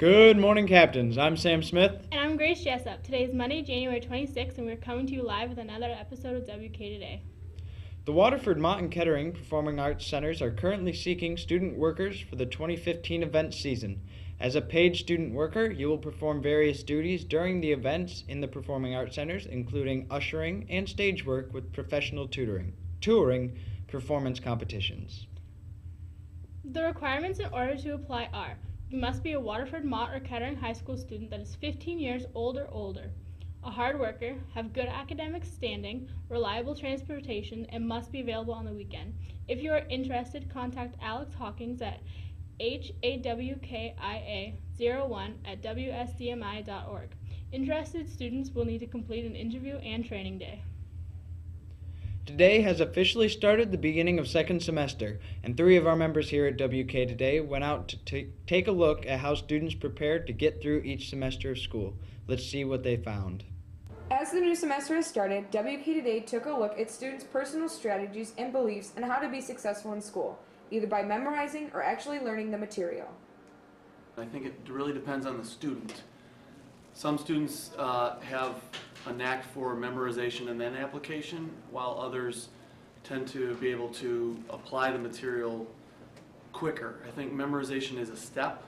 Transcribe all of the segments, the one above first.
Good morning, Captains. I'm Sam Smith. And I'm Grace Jessup. Today is Monday, January 26th, and we're coming to you live with another episode of WK Today. The Waterford Mott and Kettering Performing Arts Centers are currently seeking student workers for the 2015 event season. As a paid student worker, you will perform various duties during the events in the Performing Arts Centers, including ushering and stage work with professional touring performance competitions. The requirements in order to apply are: you must be a Waterford Mott or Kettering High School student that is 15 years old or older, a hard worker, have good academic standing, reliable transportation, and must be available on the weekend. If you are interested, contact Alex Hawkins at hawkia01@wsdmi.org. Interested students will need to complete an interview and training day. Today has officially started the beginning of second semester, and 3 of our members here at WK Today went out to take a look at how students prepared to get through each semester of school. Let's see what they found. As the new semester has started, WK Today took a look at students' personal strategies and beliefs on how to be successful in school, either by memorizing or actually learning the material. I think it really depends on the student. Some students have a knack for memorization and then application, while others tend to be able to apply the material quicker. I think memorization is a step,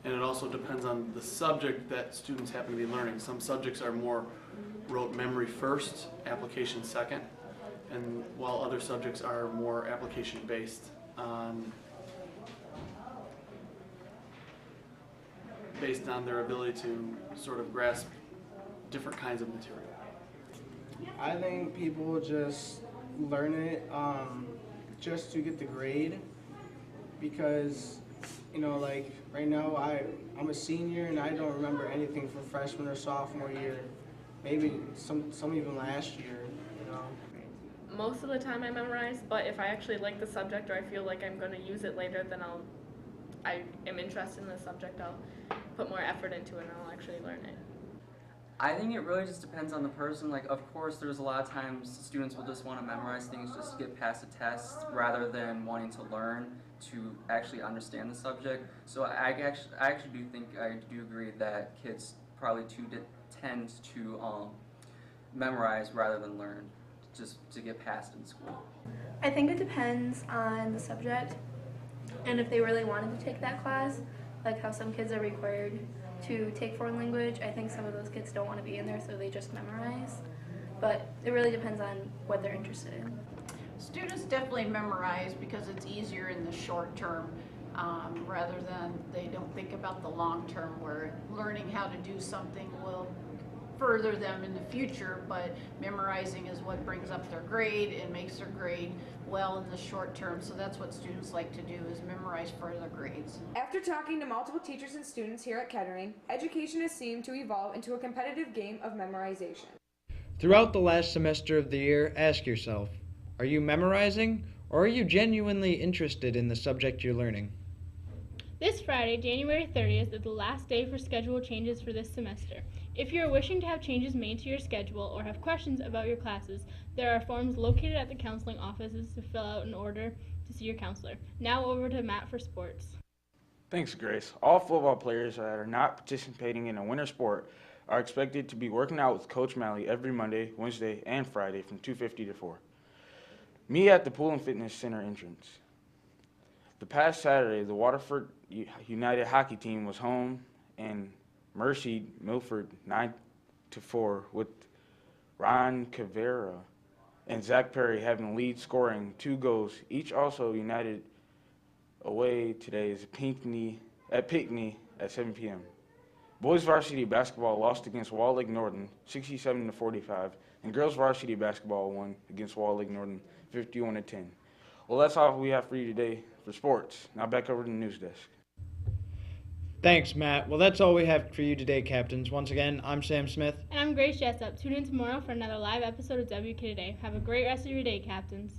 and it also depends on the subject that students happen to be learning. Some subjects are more rote memory first, application second, and while other subjects are more application based on their ability to sort of grasp different kinds of material. I think people just learn it just to get the grade, because like right now I'm a senior and I don't remember anything from freshman or sophomore year, maybe some even last year. Most of the time I memorize, but if I actually like the subject or I feel like I'm going to use it later, then I am interested in the subject, I'll put more effort into it and I'll actually learn it. I think it really just depends on the person. Like, of course, there's a lot of times students will just want to memorize things just to get past a test rather than wanting to learn to actually understand the subject. So I actually do think, I do agree that kids probably tend to memorize rather than learn, just to get past in school. I think it depends on the subject and if they really wanted to take that class, like how some kids are required to take foreign language. I think some of those kids don't want to be in there, so they just memorize. But it really depends on what they're interested in. Students definitely memorize because it's easier in the short term, rather than they don't think about the long term, where learning how to do something will further them in the future, but memorizing is what brings up their grade and makes their grade well in the short term. So that's what students like to do, is memorize for their grades. After talking to multiple teachers and students here at Kettering, education has seemed to evolve into a competitive game of memorization. Throughout the last semester of the year, ask yourself, are you memorizing, or are you genuinely interested in the subject you're learning? This Friday, January 30th, is the last day for schedule changes for this semester. If you are wishing to have changes made to your schedule or have questions about your classes, there are forms located at the counseling offices to fill out in order to see your counselor. Now over to Matt for sports. Thanks, Grace. All football players that are not participating in a winter sport are expected to be working out with Coach Malley every Monday, Wednesday, and Friday from 2:50 to 4. Meet at the Pool and Fitness Center entrance. The past Saturday, the Waterford United hockey team was home and mercied Milford 9-4 with Ron Cavera and Zach Perry having the lead, scoring 2 goals. Each also United away today is Pinckney at 7 p.m. Boys varsity basketball lost against Wall Lake Northern 67-45, and girls varsity basketball won against Wall Lake Northern 51-10. Well, that's all we have for you today for sports. Now back over to the news desk. Thanks, Matt. Well, that's all we have for you today, Captains. Once again, I'm Sam Smith. And I'm Grace Jessup. Tune in tomorrow for another live episode of WK Today. Have a great rest of your day, Captains.